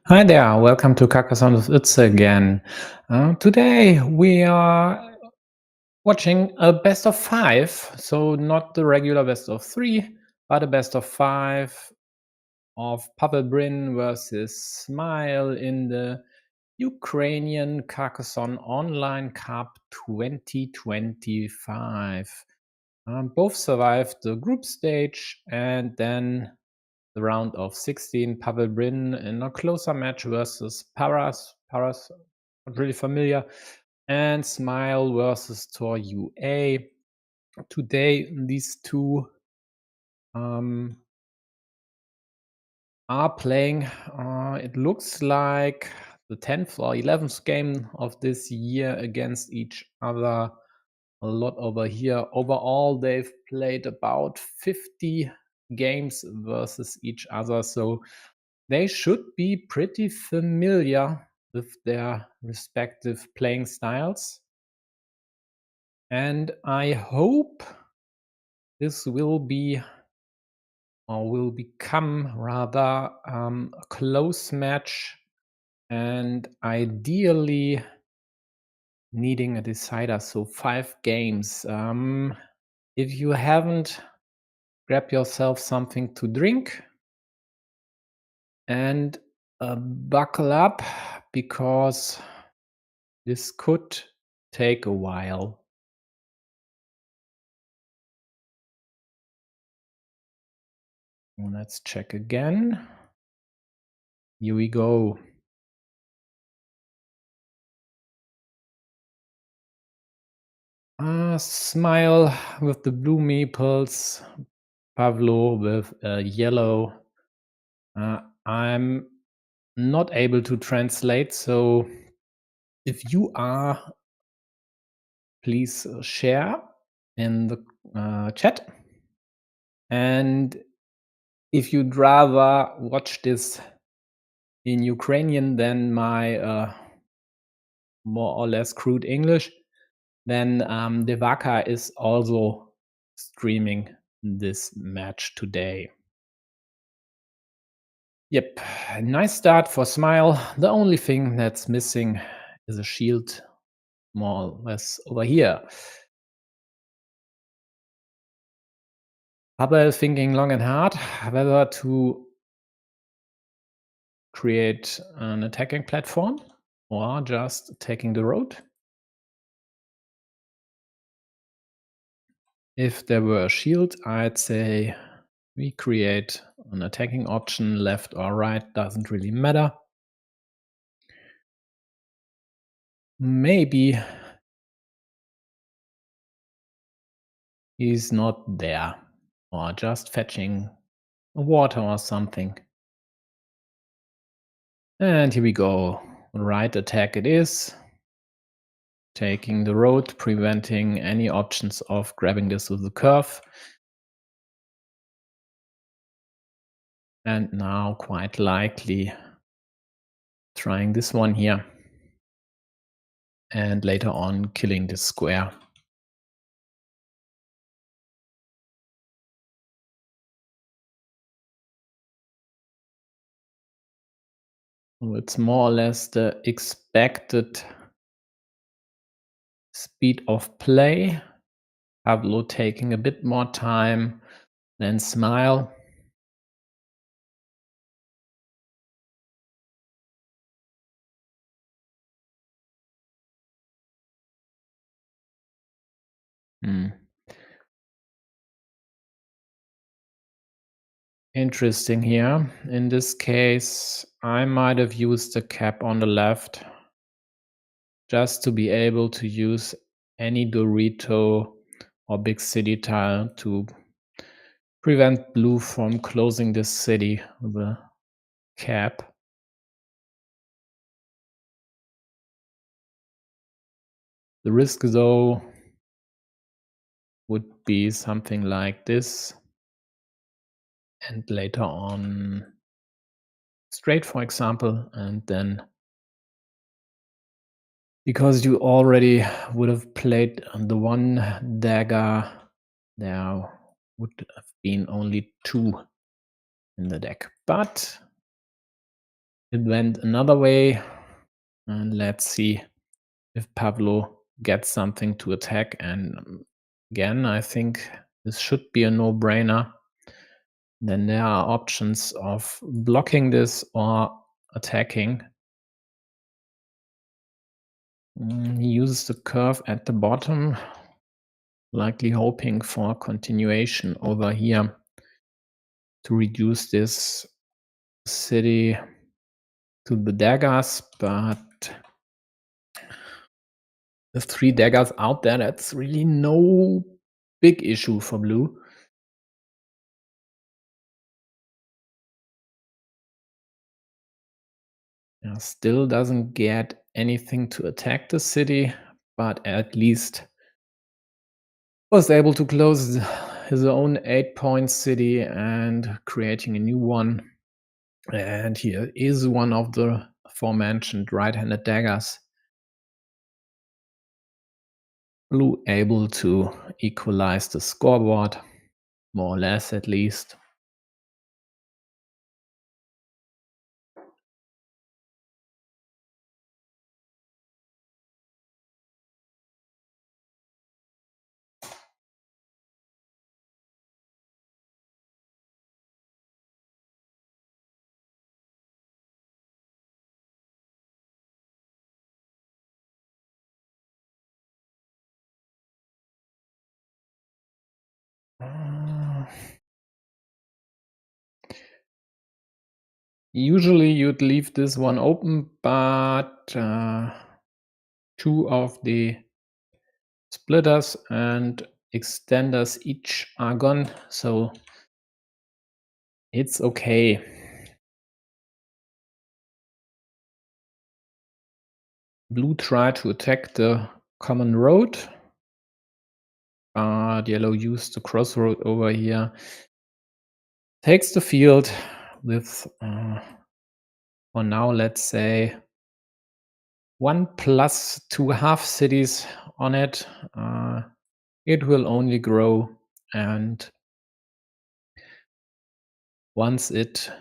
Hi there, welcome to Carcassonne with Utze again. Today we are watching a best of five, so not the regular best of three, but a best of five of pavelbrin versus Smile in the Ukrainian Carcassonne Online Cup 2025. Both survived the group stage and then the round of 16, pavelbrin in a closer match versus Paras, not really familiar, and Smile versus Tor UA. Today, these two um, are playing. It looks like the 10th or 11th game of this year against each other. A lot over here. Overall, they've played about 50 games versus each other. So they should be pretty familiar with their respective playing styles. And I hope this will be or will become rather a close match and ideally needing a decider. So 5 games. If you haven't, grab yourself something to drink and buckle up because this could take a while. Let's check again. Here we go. Smile with the blue meeples, Pavlo with yellow. I'm not able to translate, so if you are, please share in the chat. And if you'd rather watch this in Ukrainian than my more or less crude English, then Devaka is also streaming this match today. Yep, nice start for Smile. The only thing that's missing is a shield, more or less over here. Pavel thinking long and hard whether to create an attacking platform or just taking the road. If there were a shield, I'd say we create an attacking option, left or right, doesn't really matter. Maybe he's not there or just fetching water or something. And here we go. Right attack it is. Taking the road, preventing any options of grabbing this with the curve. And now quite likely trying this one here. And later on killing this square. So it's more or less the expected speed of play. Pablo taking a bit more time than Smile. Interesting here. In this case, I might have used the cap on the left just to be able to use any Dorito or big city tile to prevent blue from closing this city with a cap. The risk, though, would be something like this. And later on, straight, for example, and then because you already would have played the one dagger, there would have been only 2 in the deck. But It went another way, and let's see if Pablo gets something to attack. And again, I think this should be a no-brainer. Then there are options of blocking this or attacking. He uses the curve at the bottom, likely hoping for continuation over here to reduce this city to the daggers, but the 3 daggers out there, that's really no big issue for blue. Yeah, still doesn't get anything to attack the city, but at least was able to close his own 8-point city and creating a new one. And here is one of the aforementioned right-handed daggers. Blue able to equalize the scoreboard, more or less at least. Usually you'd leave this one open, but 2 of the splitters and extenders each are gone, so it's okay. Blue tried to attack the common road, but yellow used the crossroad over here. Takes the field with, for now, let's say 1 plus 2 half cities on it. It will only grow, and once it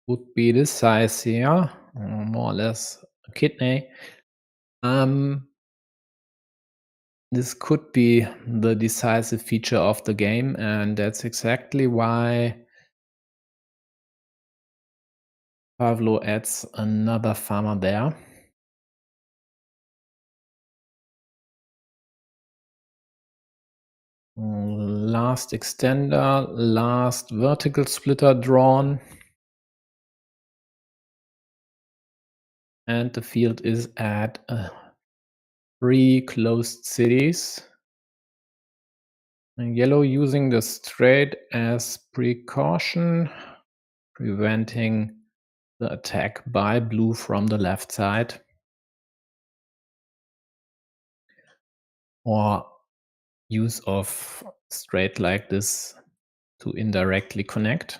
would be this size here, more or less a kidney, this could be the decisive feature of the game, and that's exactly why Pavlo adds another farmer there. Last extender, last vertical splitter drawn. And the field is at 3 closed cities. And yellow using the straight as precaution, preventing the attack by blue from the left side. Or use of straight like this to indirectly connect.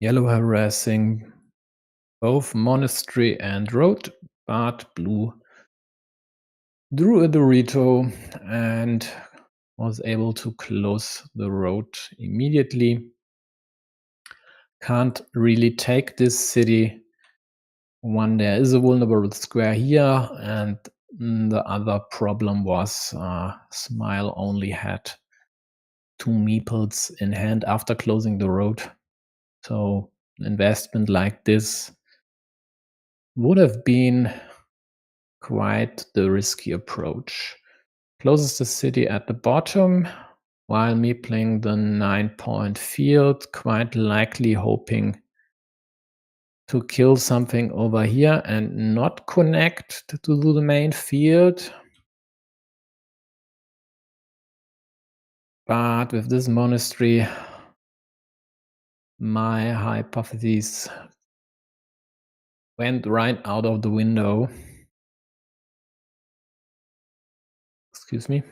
Yellow harassing both monastery and road, but blue drew a Dorito and was able to close the road immediately. Can't really take this city. One, there is a vulnerable square here, and the other problem was Smile only had 2 meeples in hand after closing the road. So an investment like this would have been quite the risky approach. Closes the city at the bottom, while meepling the 9-point field, quite likely hoping to kill something over here and not connect to the main field. But with this monastery, my hypothesis went right out of the window. Excuse me.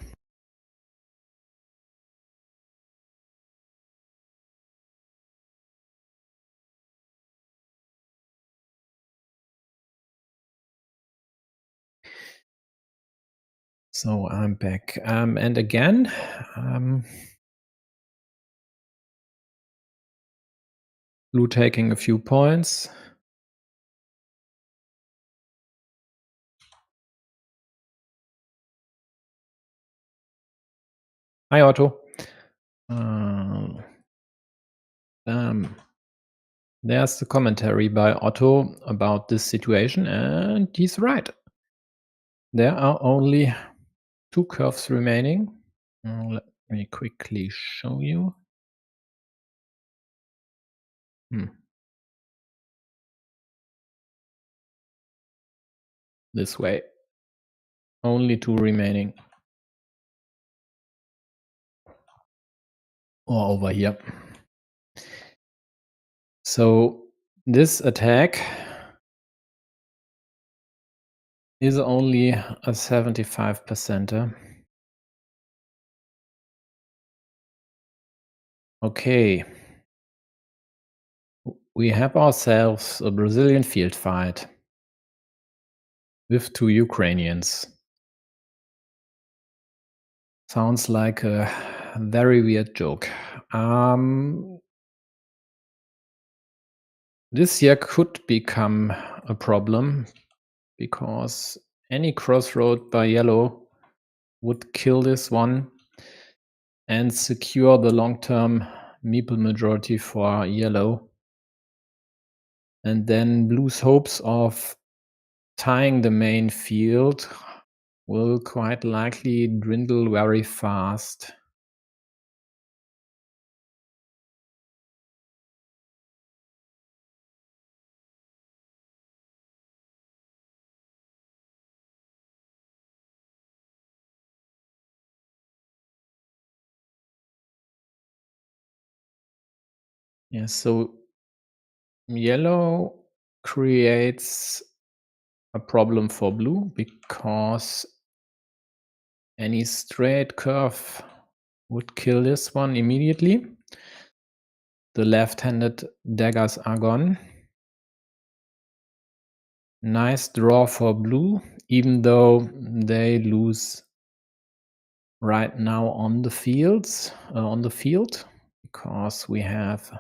So I'm back. And again, Blue taking a few points. Hi, Otto. There's the commentary by Otto about this situation, and he's right. There are only 2 curves remaining. Let me quickly show you. This way. Only 2 remaining. Or over here. So this attack is only a 75%er. Okay. We have ourselves a Brazilian field fight with 2 Ukrainians. Sounds like a very weird joke. This here could become a problem because any crossroad by yellow would kill this one and secure the long-term meeple majority for yellow. And then blue's hopes of tying the main field will quite likely dwindle very fast. Yeah, so yellow creates a problem for blue because any straight curve would kill this one immediately. The left-handed daggers are gone. Nice draw for blue, even though they lose right now on the field, because we have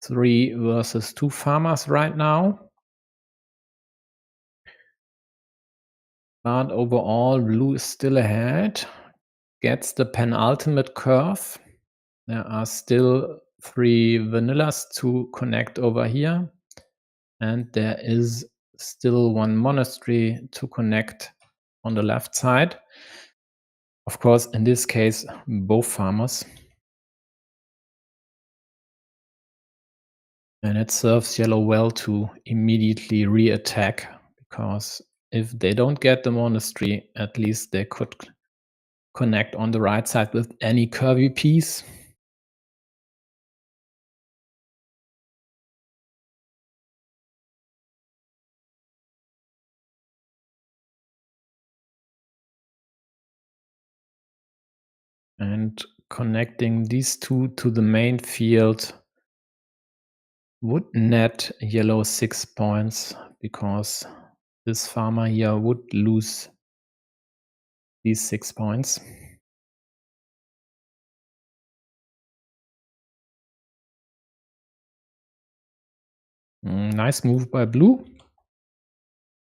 3 versus 2 farmers right now. But overall, blue is still ahead, gets the penultimate curve. There are still 3 vanillas to connect over here, and there is still 1 monastery to connect on the left side. Of course, in this case, both farmers. And it serves yellow well to immediately re-attack, because if they don't get the monastery, at least they could connect on the right side with any curvy piece. And connecting these 2 to the main field would net yellow 6 points, because this farmer here would lose these 6 points. Nice move by blue.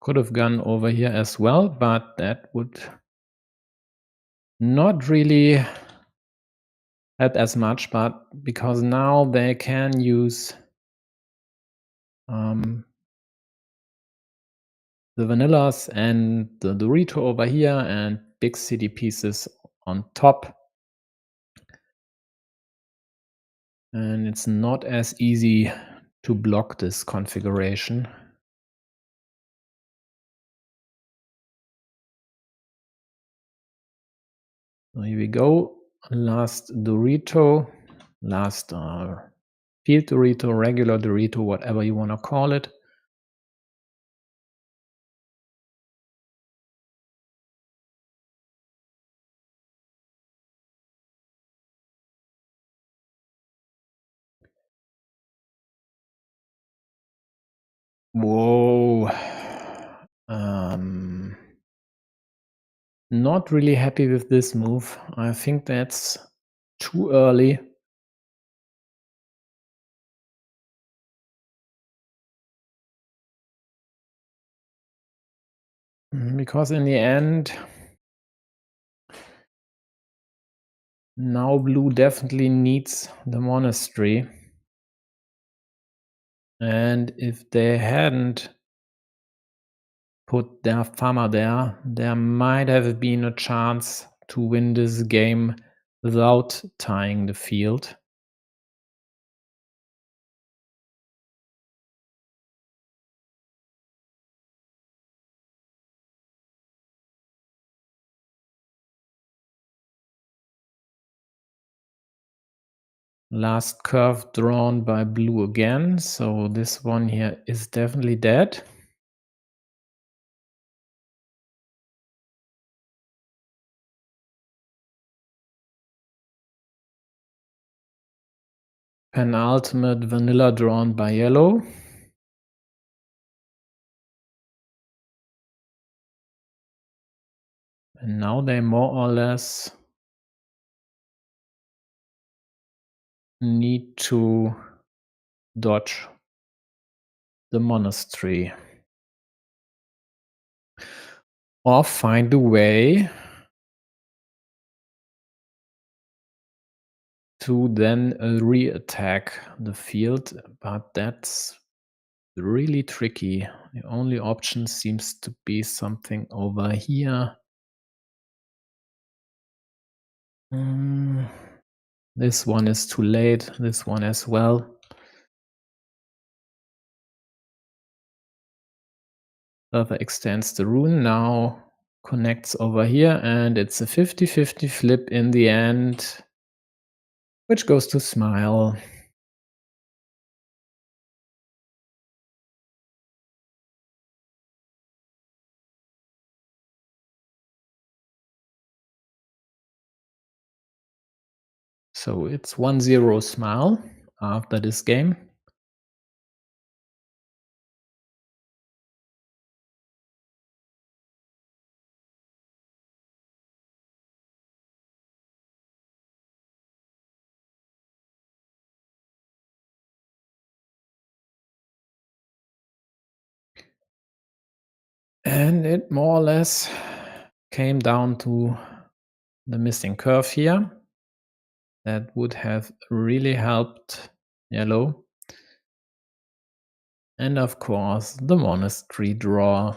Could have gone over here as well, but that would not really help as much, but because now they can use the vanillas and the Dorito over here and big city pieces on top. And it's not as easy to block this configuration. So here we go. Last Dorito, last field Dorito, regular Dorito, whatever you want to call it. Whoa. Not really happy with this move. I think that's too early. Because in the end, now blue definitely needs the monastery. And if they hadn't put their farmer there might have been a chance to win this game without tying the field. Last curve drawn by blue again, so this one here is definitely dead. Penultimate vanilla drawn by yellow. And now they more or less need to dodge the monastery. Or find a way to then re-attack the field, but that's really tricky. The only option seems to be something over here. This one is too late, this one as well. Further extends the rune, now connects over here, and it's a 50-50 flip in the end, which goes to Smile. So it's 1-0 Smile after this game. And it more or less came down to the missing curve here. That would have really helped yellow. And of course, the monastery draw.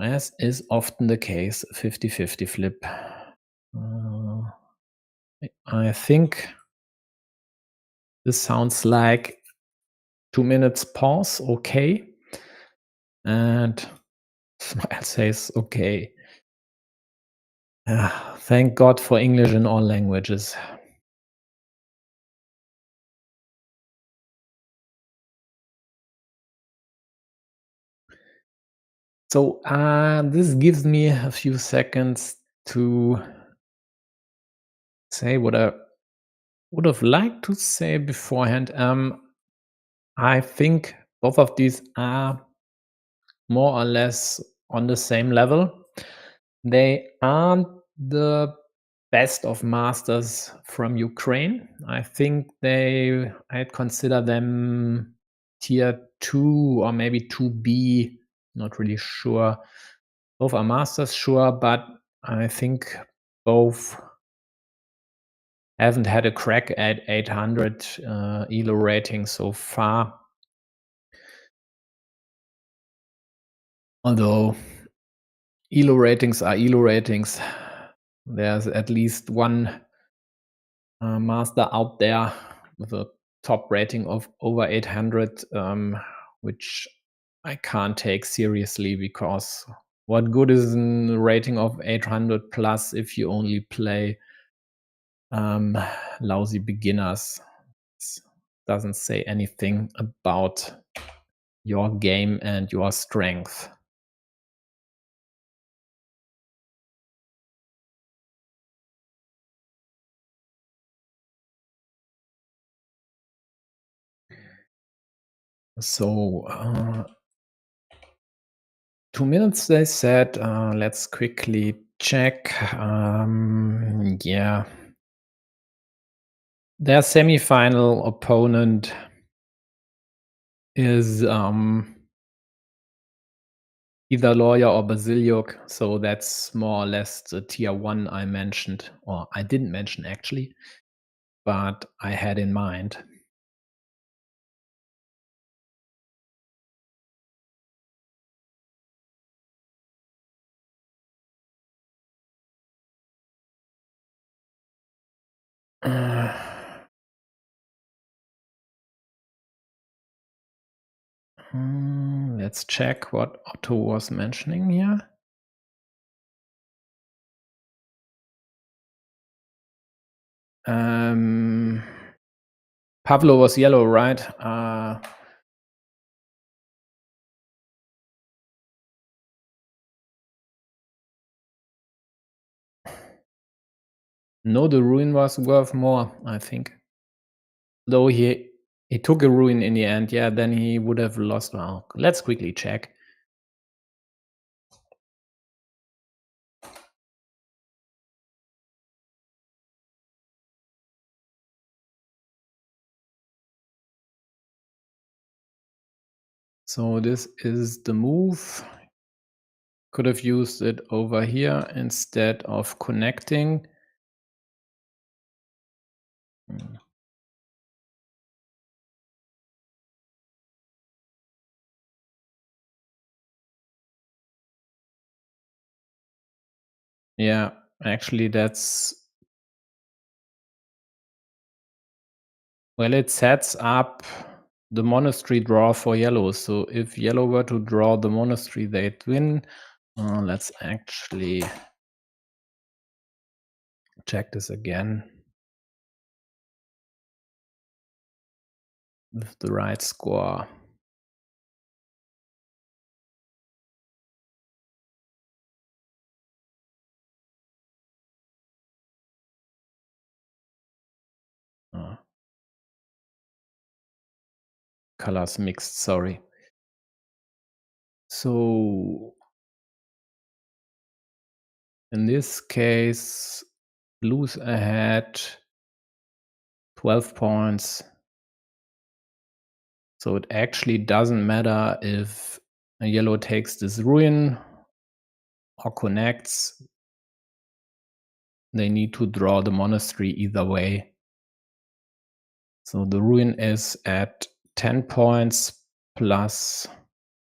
As is often the case, 50-50 flip. I think this sounds like 2 minutes pause, okay. And Smile says, okay. Thank God for English in all languages. So this gives me a few seconds to say what I would have liked to say beforehand. I think both of these are more or less on the same level. They aren't the best of masters from Ukraine. I think I'd consider them tier 2 or maybe 2B, not really sure. Both are masters, sure, but I think both haven't had a crack at 800 ELO rating so far. Although ELO ratings are ELO ratings, there's at least one master out there with a top rating of over 800, which I can't take seriously, because what good is a rating of 800 plus if you only play lousy beginners? It doesn't say anything about your game and your strength. So 2 minutes, they said. Let's quickly check. Yeah. Their semifinal opponent is either Lawyer or Basiliuk, so that's more or less the tier 1 I mentioned, or I didn't mention actually, but I had in mind. Uh, let's check what Otto was mentioning here. Um, Pavlo was yellow, right? No, the ruin was worth more, I think. Though he took a ruin in the end, yeah, then he would have lost. Well, let's quickly check. So this is the move. Could have used it over here instead of connecting. Hmm. Yeah, actually that's well, it sets up the monastery draw for yellow. So if yellow were to draw the monastery, they'd win. Let's actually check this again with the right score. Uh, colors mixed, sorry. So in this case, blue's ahead 12 points. So it actually doesn't matter if a yellow takes this ruin or connects. They need to draw the monastery either way. So the ruin is at 10 points plus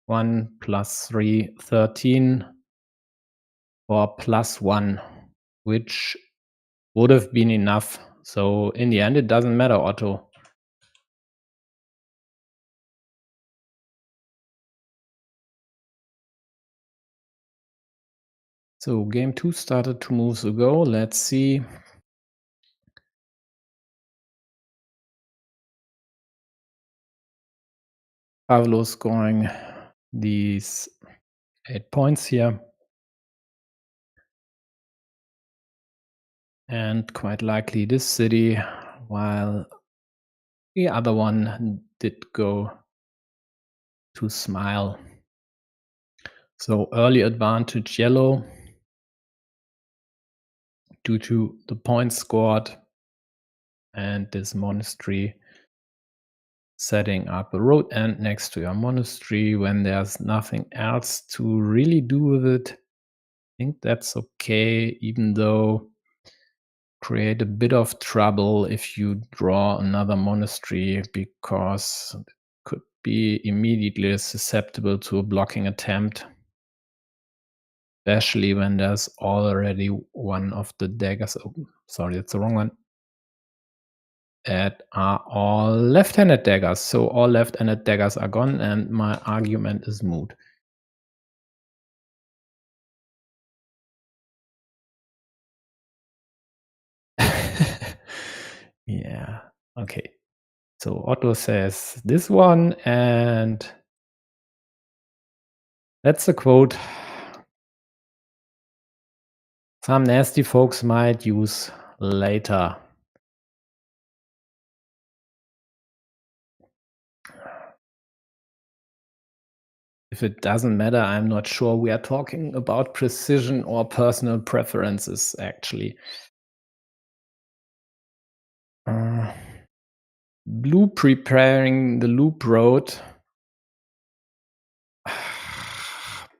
1 plus 3, 13, or plus 1, which would have been enough. So in the end, it doesn't matter, Otto. So game 2 started 2 moves ago. Let's see. Pavlo scoring these 8 points here. And quite likely this city, while the other one did go to Smile. So early advantage yellow due to the points scored and this monastery setting up a road end next to your monastery when there's nothing else to really do with it. I think that's okay, even though create a bit of trouble if you draw another monastery, because it could be immediately susceptible to a blocking attempt, especially when there's already one of the daggers. Oh, sorry, that's the wrong one. That are all left-handed daggers. So all left-handed daggers are gone, and my argument is moot. Yeah. Okay. So Otto says this one, and that's a quote some nasty folks might use later. If it doesn't matter, I'm not sure we are talking about precision or personal preferences, actually. Uh, Blue preparing the loop road.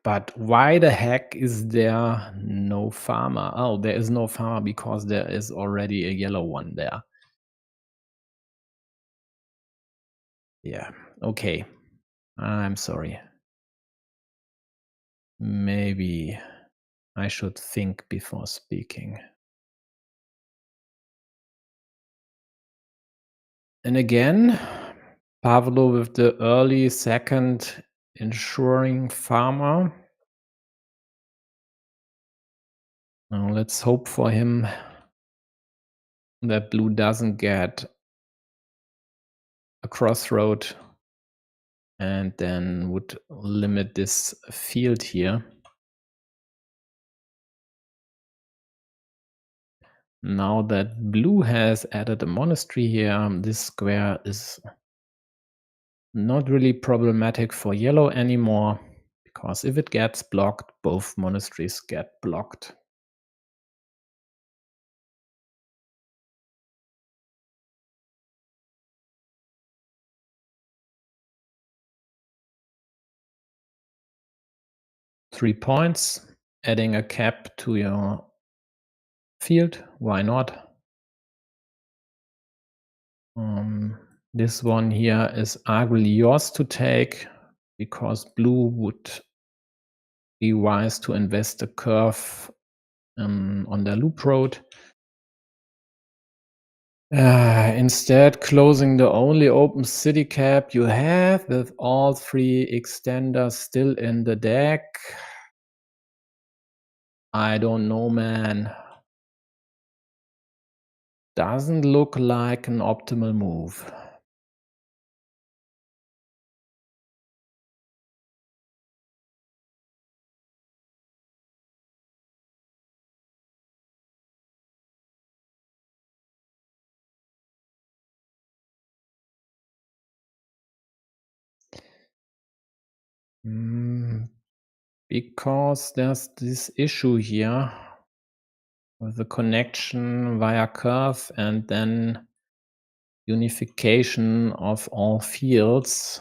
But why the heck is there no farmer? Oh, there is no farmer because there is already a yellow one there. Yeah, okay. I'm sorry. Maybe I should think before speaking. And again, Pavlo with the early second ensuring farmer. Now let's hope for him that blue doesn't get a crossroad and then would limit this field here. Now that blue has added a monastery here, this square is not really problematic for yellow anymore, because if it gets blocked, both monasteries get blocked. Three points, adding a cap to your field, why not? This one here is arguably yours to take, because blue would be wise to invest a curve on their loop road. Instead, closing the only open city cap you have with all three extenders still in the deck. I don't know, man. Doesn't look like an optimal move. Because there's this issue here with the connection via curve and then unification of all fields.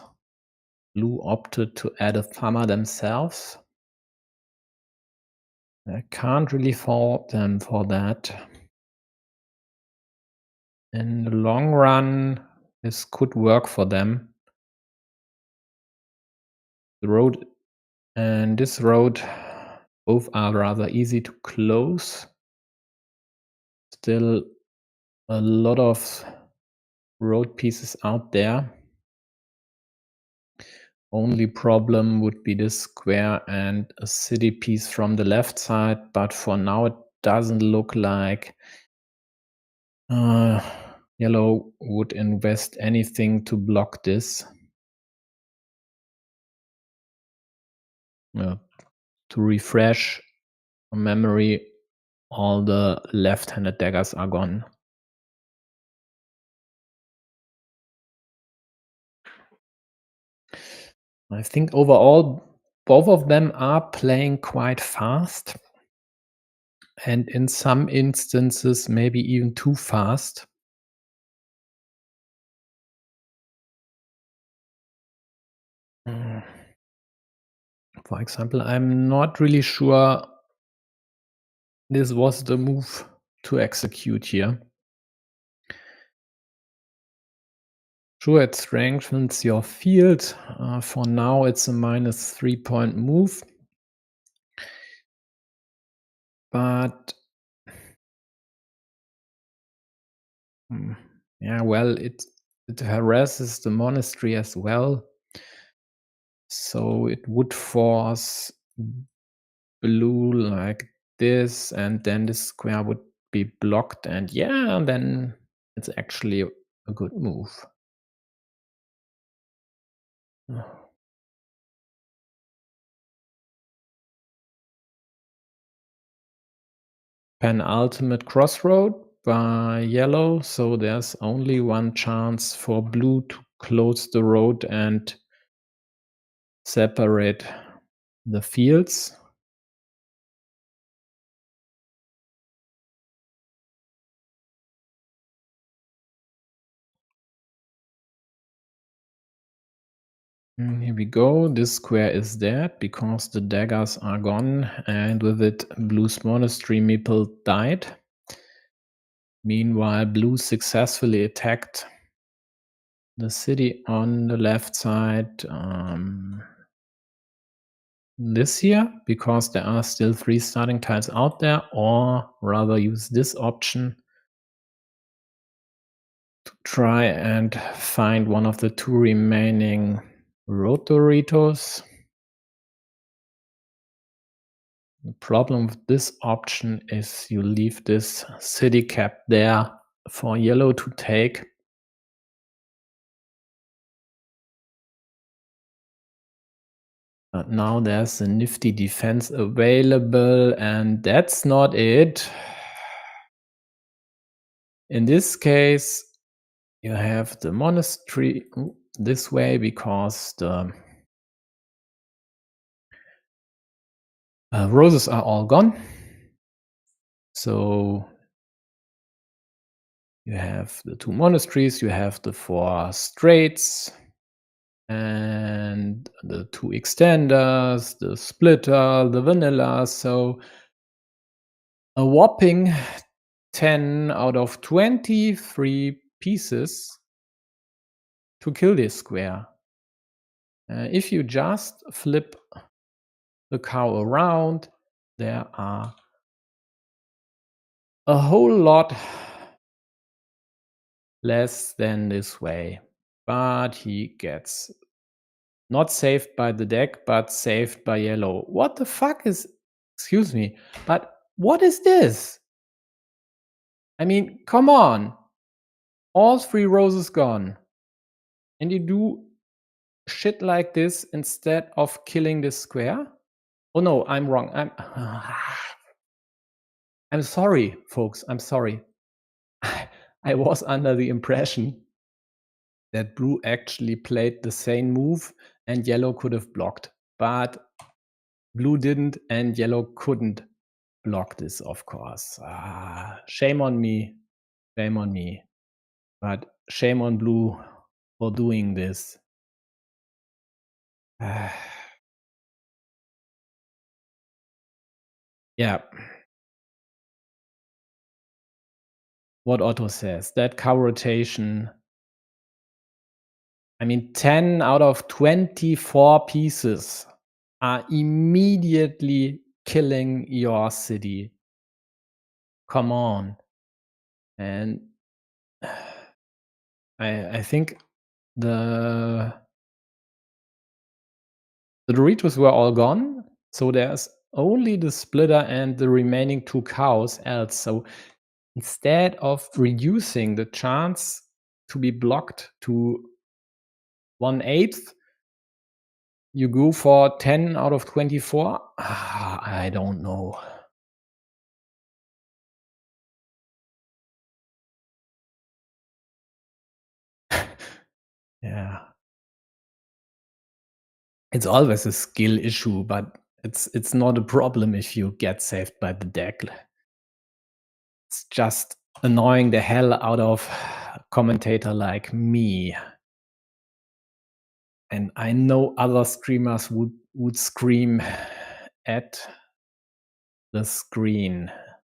Blue opted to add a farmer themselves. I can't really fault them for that. In the long run, this could work for them. The road and this road both are rather easy to close. Still a lot of road pieces out there. Only problem would be this square and a city piece from the left side, but for now it doesn't look like yellow would invest anything to block this. To refresh memory, all the left-handed daggers are gone. I think overall, both of them are playing quite fast, and in some instances, maybe even too fast. For example, I'm not really sure this was the move to execute here. Sure, it strengthens your field. For now, it's a minus 3-point move. But yeah, well, it harasses the monastery as well. So it would force blue like this, and then the square would be blocked, and yeah, then it's actually a good move. Penultimate crossroad by yellow, so there's only one chance for blue to close the road and separate the fields. Here we go. This square is dead because the daggers are gone, and with it, blue's monastery meeple died. Meanwhile, blue successfully attacked the city on the left side this here, because there are still 3 starting tiles out there, or rather use this option to try and find one of the 2 remaining road Doritos. The problem with this option is you leave this city cap there for yellow to take. But now there's a nifty defense available, and that's not it. In this case, you have the monastery this way because the roses are all gone. So you have the 2 monasteries, you have the 4 straits, and the 2 extenders, the splitter, the vanilla. So a whopping 10 out of 23 pieces to kill this square. If you just flip the cow around, there are a whole lot less than this way. But he gets not saved by the deck, but saved by yellow. What the fuck is... Excuse me, but what is this? I mean, come on. All 3 roses gone. And you do shit like this instead of killing this square? Oh no, I'm wrong. I'm sorry, folks. I'm sorry. I was under the impression that blue actually played the same move and yellow could have blocked. But blue didn't and yellow couldn't block this, of course. Shame on me. Shame on me. But shame on blue for doing this. Yeah. What Otto says, that cow rotation. I mean, 10 out of 24 pieces are immediately killing your city. Come on. And I think the Doritos were all gone, so there's only the splitter and the remaining 2 cows else. So instead of reducing the chance to be blocked to 1/8, you go for 10 out of 24? I don't know. Yeah. It's always a skill issue, but it's not a problem if you get saved by the deck. It's just annoying the hell out of a commentator like me. And I know other streamers would scream at the screen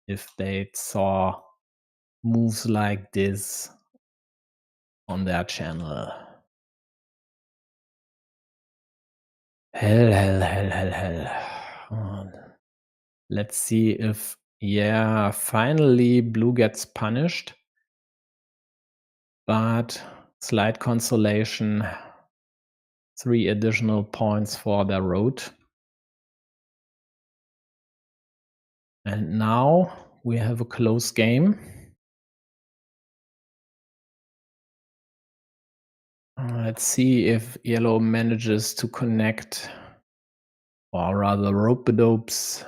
if they saw moves like this on their channel. Hell. Let's see if, yeah, finally blue gets punished. But slight consolation, 3 additional points for their road. And now we have a close game. Let's see if yellow manages to connect, or rather rope-a-dopes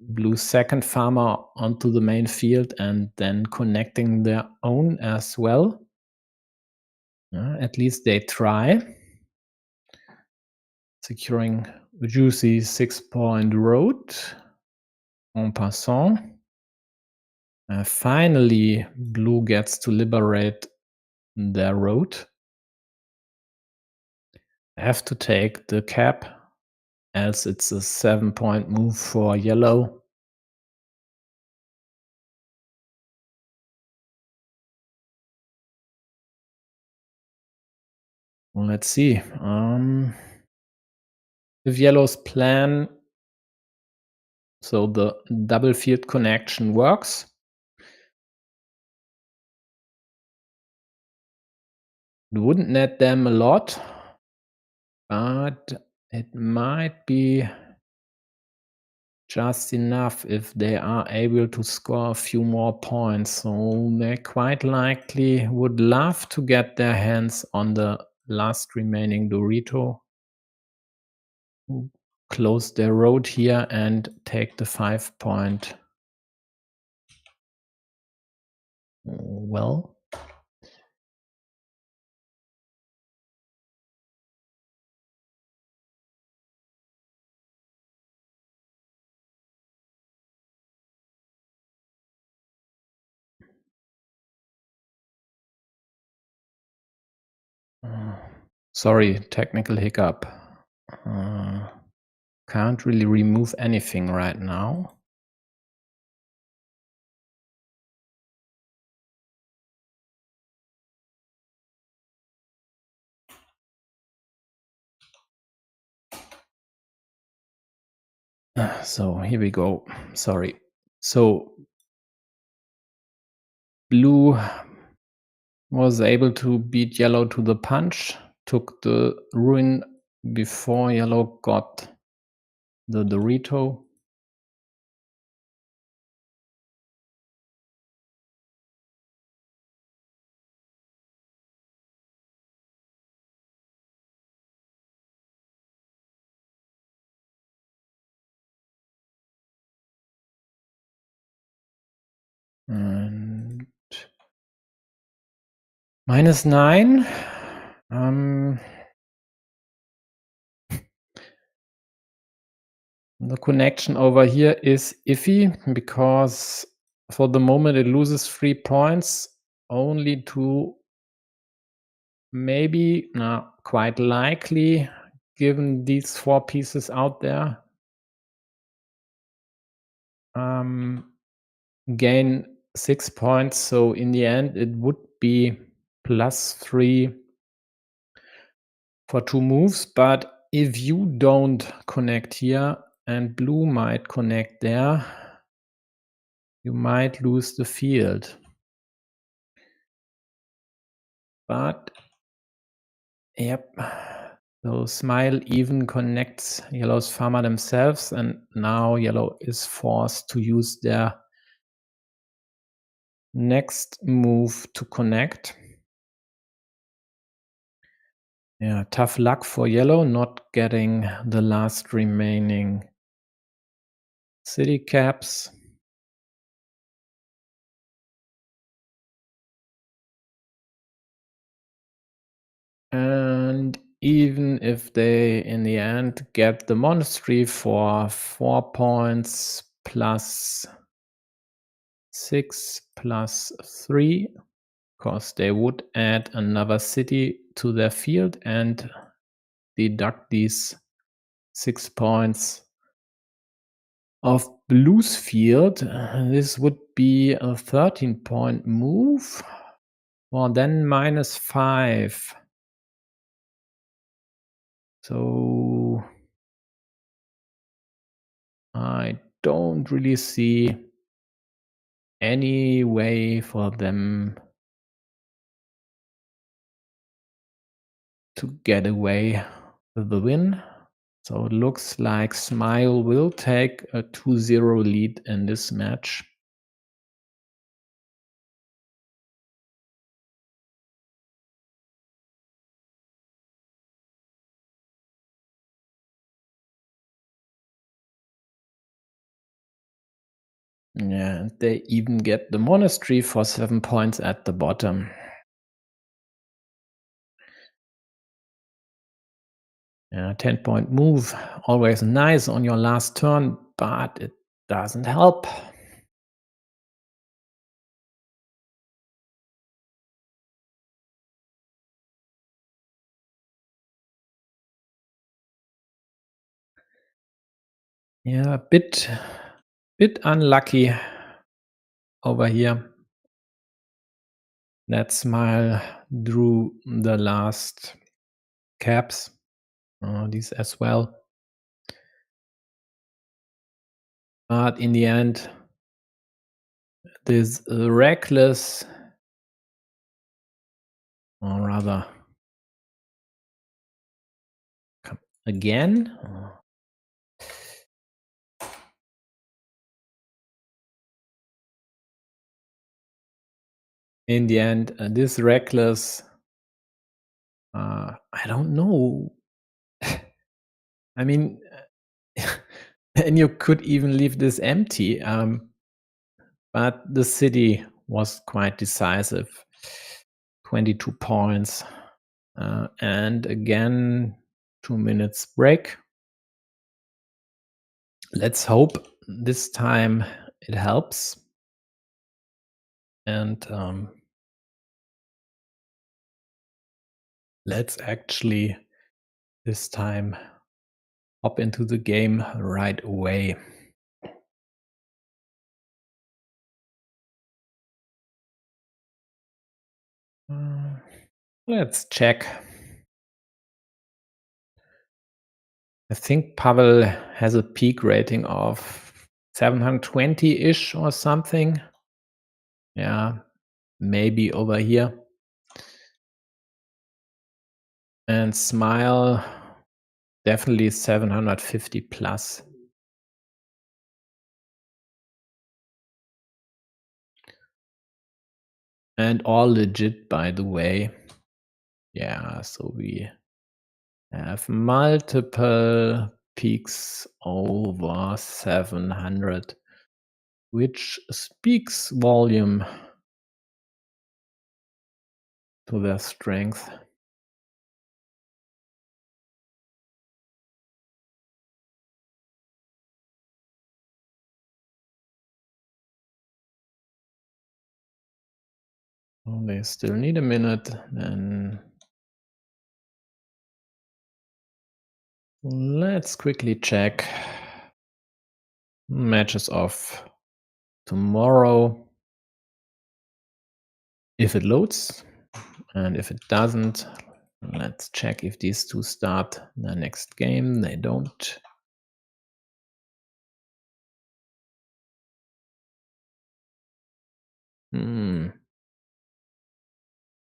blue's second farmer onto the main field and then connecting their own as well. At least they try. Securing a juicy 6-point road en passant. Finally, blue gets to liberate their road. have to take the cap, else it's a 7-point move for yellow. Well, let's see. If yellow's plan, so the double field connection works, it wouldn't net them a lot, but it might be just enough if they are able to score a few more points. So they quite likely would love to get their hands on the last remaining Dorito, who close their road here and take the 5-point. Well, sorry, technical hiccup. Can't really remove anything right now. So here we go. Sorry. So blue was able to beat yellow to the punch, took the ruin before yellow got the Dorito. And -9. The connection over here is iffy because for the moment it loses 3 points only to maybe, quite likely, given these 4 pieces out there, gain 6 points. So in the end, it would be +3 for 2 moves. But if you don't connect here and blue might connect there, you might lose the field. But yep, so Smile even connects yellow's farmer themselves, and now yellow is forced to use their next move to connect. Yeah, tough luck for yellow not getting the last remaining city caps. And even if they in the end get the monastery for 4 points plus 6 plus 3, because they would add another city to their field and deduct these 6 points of blue's field. This would be a 13-point move, or then -5. So I don't really see any way for them to get away with the win. So it looks like Smile will take a 2-0 lead in this match. Yeah, and they even get the monastery for 7 points at the bottom. Yeah, 10-point move, always nice on your last turn, but it doesn't help. Yeah, bit unlucky over here. That smile drew the last caps, these as well. But in the end, this reckless, or rather, come again. In the end, this reckless, I don't know. I mean, and you could even leave this empty. But the city was quite decisive. 22 points. And again, 2 minutes break. Let's hope this time it helps. And let's actually this time hop into the game right away. Let's check. I think Pavel has a peak rating of 720-ish or something. Yeah, maybe over here. And Smile, definitely 750 plus. And all legit, by the way. Yeah, so we have multiple peaks over 700, which speaks volume to their strength. Oh, they still need a minute, then let's quickly check matches of tomorrow. If it loads, and if it doesn't, let's check if these two start the next game. They don't.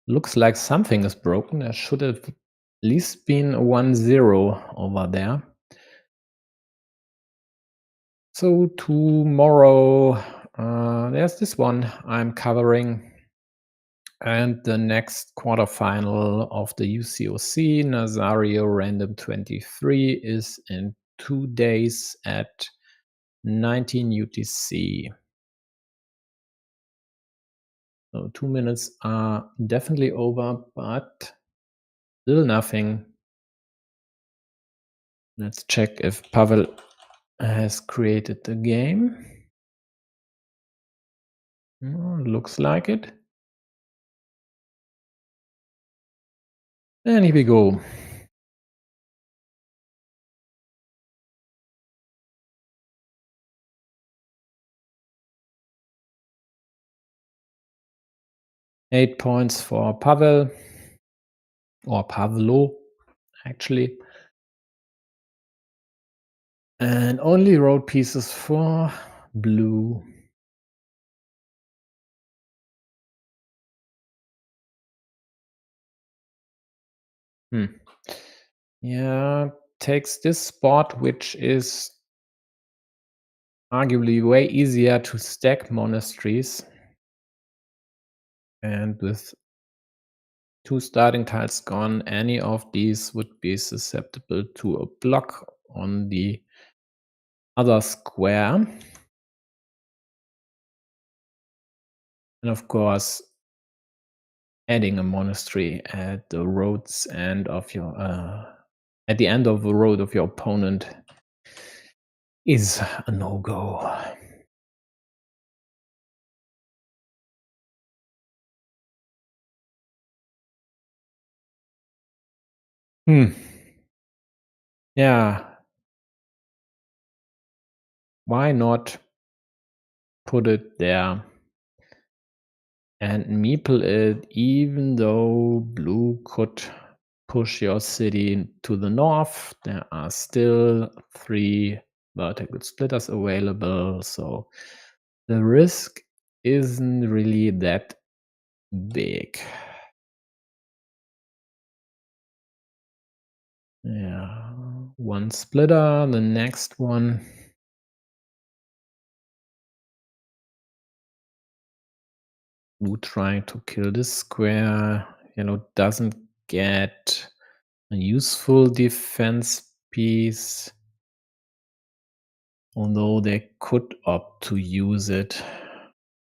Looks like something is broken. There should have at least been a 1-0 over there. So tomorrow, there's this one I'm covering. And the next quarterfinal of the UCOC, Nazario Random 23, is in 2 days at 19 UTC. So 2 minutes are definitely over, but still nothing. Let's check if Pavel has created the game. Looks like it. And here we go. Eight points for Pavel, or Pavlo, actually. And only road pieces for blue. Yeah, takes this spot, which is arguably way easier to stack monasteries. And with 2 starting tiles gone, any of these would be susceptible to a block on the other square. And of course, adding a monastery at the road's end of your at the end of the road of your opponent is a no-go. Yeah. Why not put it there and meeple it, even though blue could push your city to the north? There are still 3 vertical splitters available, so the risk isn't really that big. Yeah, 1 splitter, the next one. Blue trying to kill this square. Yellow doesn't get a useful defense piece, although they could opt to use it,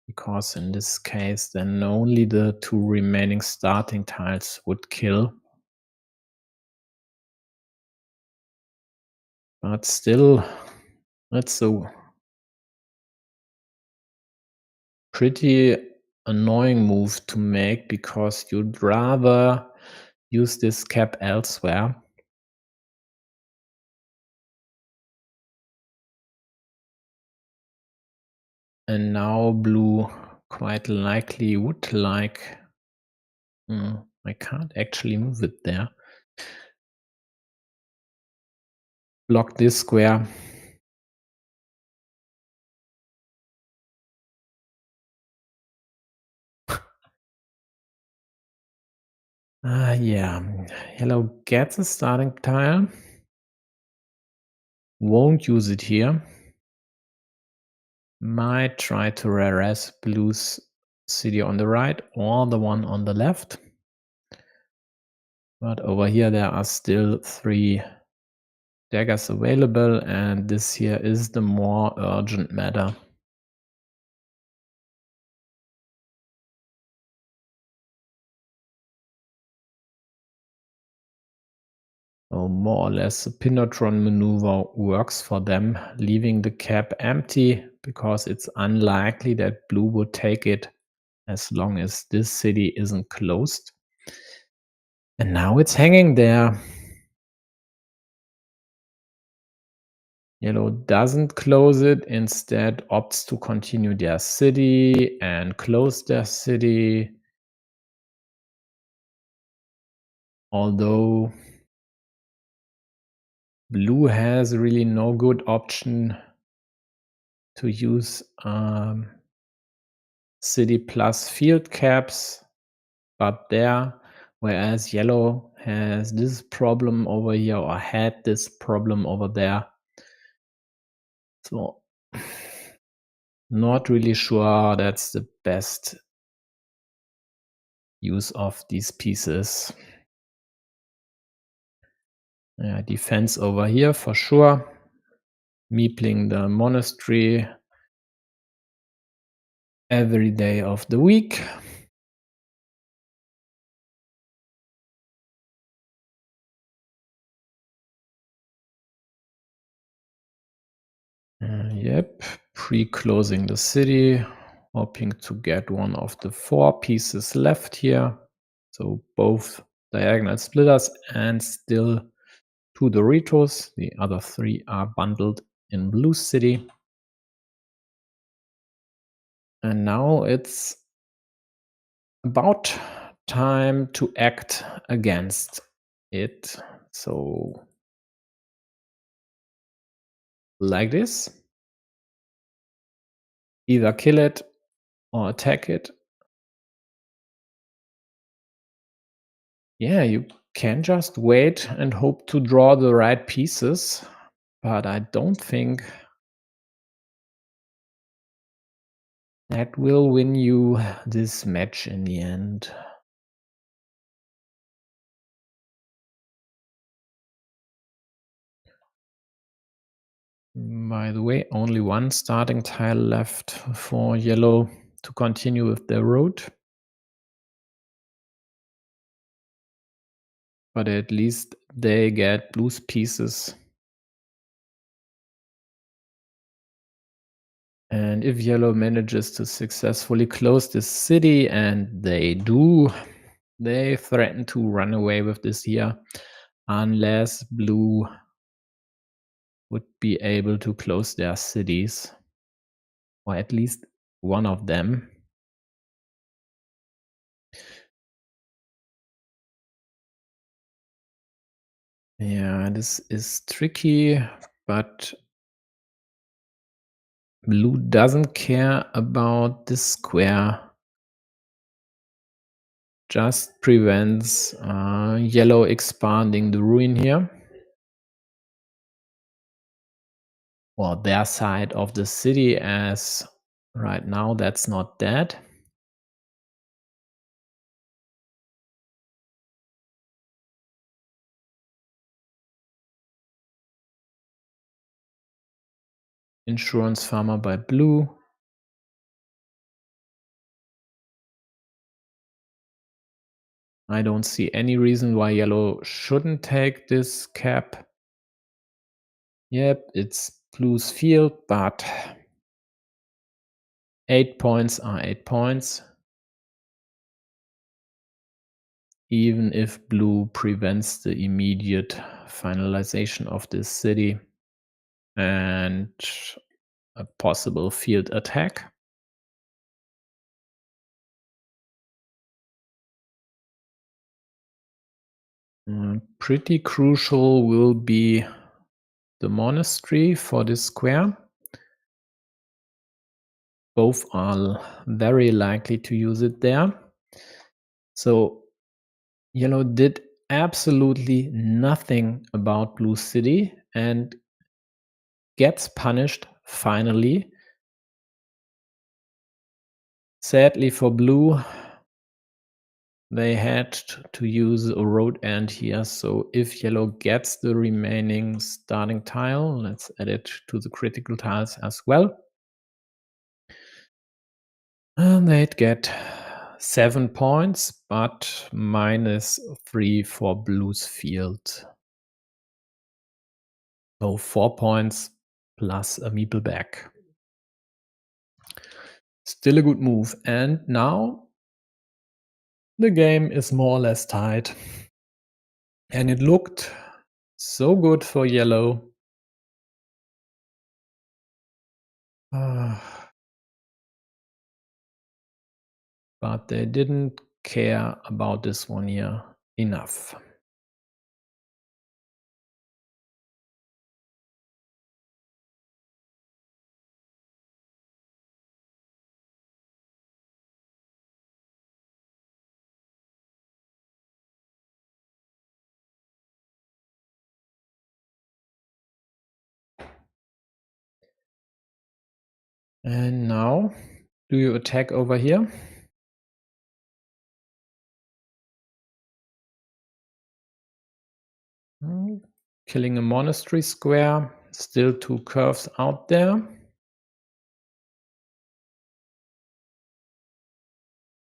because in this case then only the 2 remaining starting tiles would kill. But still, that's a pretty annoying move to make, because you'd rather use this cap elsewhere. And now blue quite likely would like I can't actually move it there. Block this square. Yeah. Yellow gets a starting tile. Won't use it here. Might try to harass blue's city on the right or the one on the left. But over here there are still 3 daggers available, and this here is the more urgent matter. So more or less, the Pinotron maneuver works for them, leaving the cap empty, because it's unlikely that blue would take it as long as this city isn't closed. And now it's hanging there. Yellow doesn't close it, instead opts to continue their city and close their city. Although blue has really no good option to use city plus field caps, but there, whereas yellow has this problem over here, or had this problem over there. So not really sure that's the best use of these pieces. Yeah, defense over here for sure. Meepling the monastery every day of the week. Yep, pre-closing the city, hoping to get one of the 4 pieces left here. So both diagonal splitters and still 2 Doritos. The other 3 are bundled in blue city. And now it's about time to act against it. So like this. Either kill it or attack it. Yeah, you can just wait and hope to draw the right pieces, but I don't think that will win you this match in the end. By the way, only 1 starting tile left for yellow to continue with their road. But at least they get blue's pieces. And if yellow manages to successfully close this city, and they do, they threaten to run away with this here, unless blue would be able to close their cities, or at least one of them. Yeah, this is tricky, but blue doesn't care about this square, just prevents yellow expanding the ruin here, or their side of the city, as right now that's not dead. Insurance farmer by blue. I don't see any reason why yellow shouldn't take this cap. Yep, it's blue's field, but 8 points are 8 points. Even if blue prevents the immediate finalization of this city and a possible field attack. Pretty crucial will be the monastery for this square. Both are very likely to use it there. So yellow did absolutely nothing about blue city and gets punished finally. Sadly for blue, they had to use a road end here, so if yellow gets the remaining starting tile, let's add it to the critical tiles as well. And they'd get 7 points, but -3 for blue's field. So 4 points plus a meeple back. Still a good move. And now the game is more or less tied. And it looked so good for yellow. But they didn't care about this one here enough. And now, do you attack over here? Killing a monastery square, still 2 curves out there.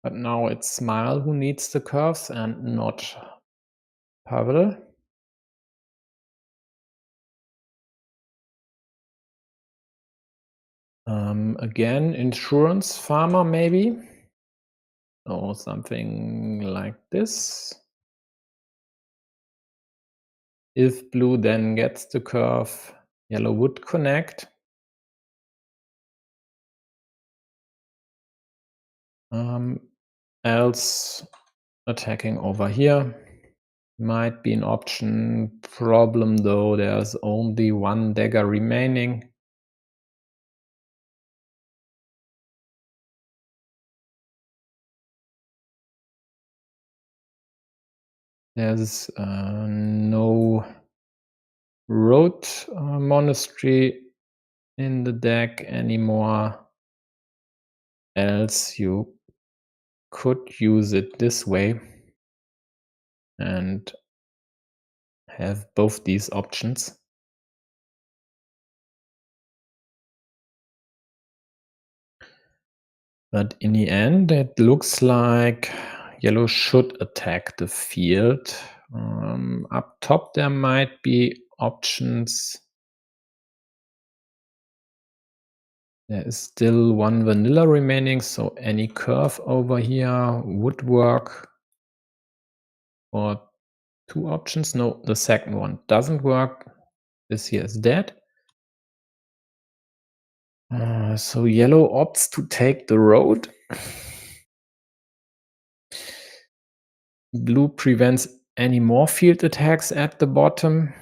But now it's Smile who needs the curves and not Pavel. Again, insurance farmer maybe, or something like this. If blue then gets the curve, yellow would connect. Else attacking over here might be an option. Problem though, there's only 1 dagger remaining. There's no road monastery in the deck anymore. Else you could use it this way and have both these options. But in the end, it looks like yellow should attack the field. Up top, there might be options. There is still 1 vanilla remaining, so any curve over here would work. Or 2 options. No, the second one doesn't work. This here is dead. So yellow opts to take the road. Blue prevents any more field attacks at the bottom.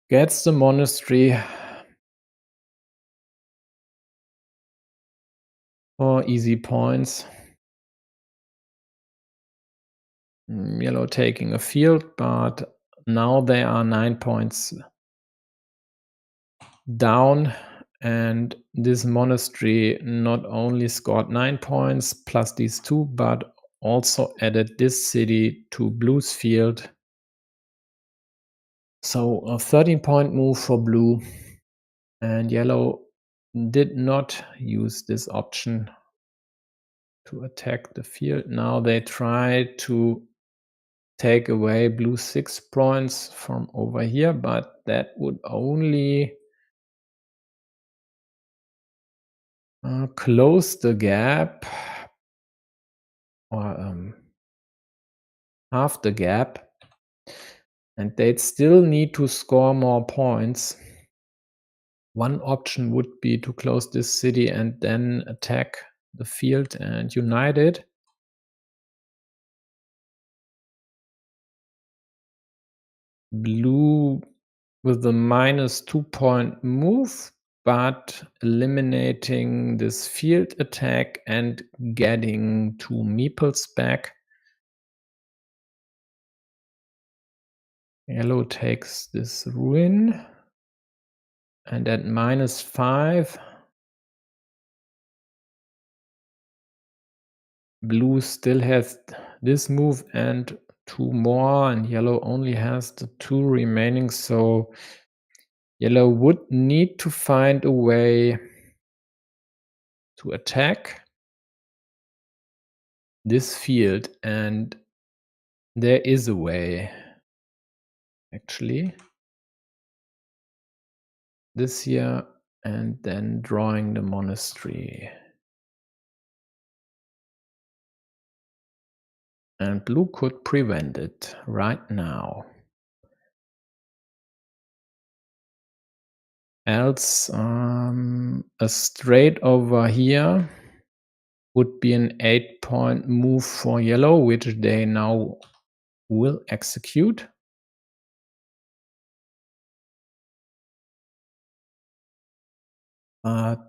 Gets the monastery for easy points. Yellow taking a field, but now they are 9 points down, and this monastery not only scored 9 points plus these two, but also added this city to blue's field. So a 13-point move for blue, and yellow did not use this option to attack the field. Now they try to take away blue 6 points from over here, but that would only close the gap, or half the gap, and they'd still need to score more points. One option would be to close this city and then attack the field and unite it. Blue with the minus 2-point move, but eliminating this field attack and getting 2 meeples back. Yellow takes this ruin, and at -5, blue still has this move and 2 more, and yellow only has the 2 remaining, so yellow would need to find a way to attack this field, and there is a way, actually. This here, and then drawing the monastery. And blue could prevent it right now. Else, a straight over here would be an 8-point move for yellow, which they now will execute.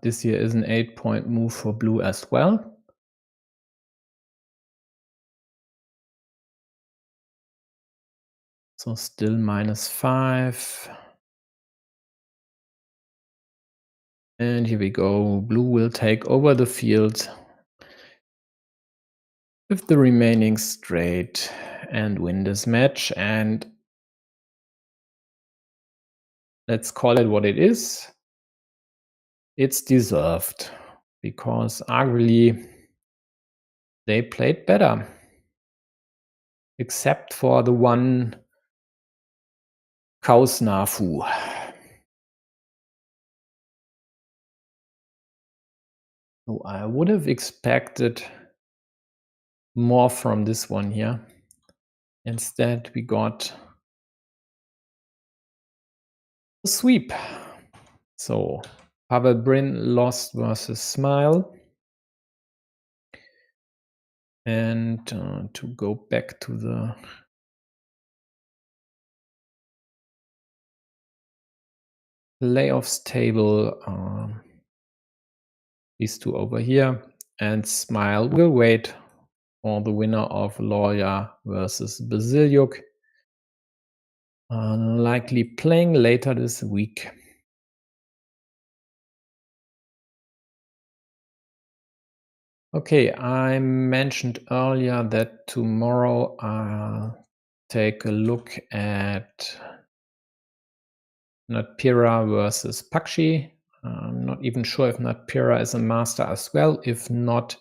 This here is an 8-point move for blue as well. So still -5. And here we go. Blue will take over the field with the remaining straight and win this match. And let's call it what it is. It's deserved, because arguably they played better, except for the one Kausnafu. So I would have expected more from this one here. Instead, we got a sweep. So pavelbrin lost versus Smile. And to go back to the playoffs table, these two over here, and Smile will wait for the winner of Lawyer versus Basiliuk, likely playing later this week. Okay, I mentioned earlier that tomorrow I'll take a look at Natpira versus Pakshi. I'm not even sure if Natpira is a master as well. If not,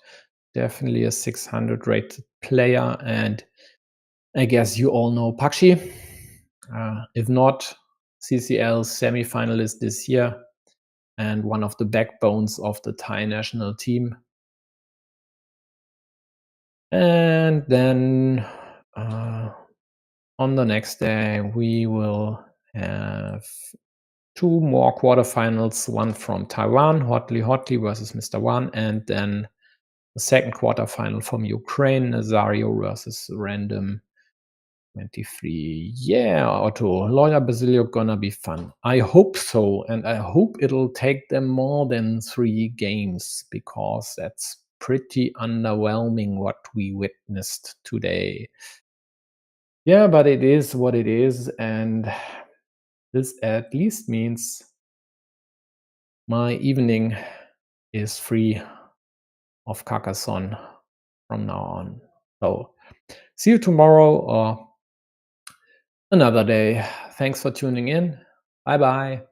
definitely a 600 rated player, and I guess you all know Pakshi. If not, CCL semi-finalist this year and one of the backbones of the Thai national team. And then on the next day we will have 2 more quarterfinals, one from Taiwan, Hotly versus Mr. One, and then the second quarterfinal from Ukraine, Nazario versus Random 23. Yeah, Otto, Lawyer Basilio gonna be fun. I hope so, and I hope it'll take them more than 3 games, because that's pretty underwhelming what we witnessed today. Yeah, but it is what it is, and this at least means my evening is free of Carcassonne from now on. So see you tomorrow or another day. Thanks for tuning in. Bye bye.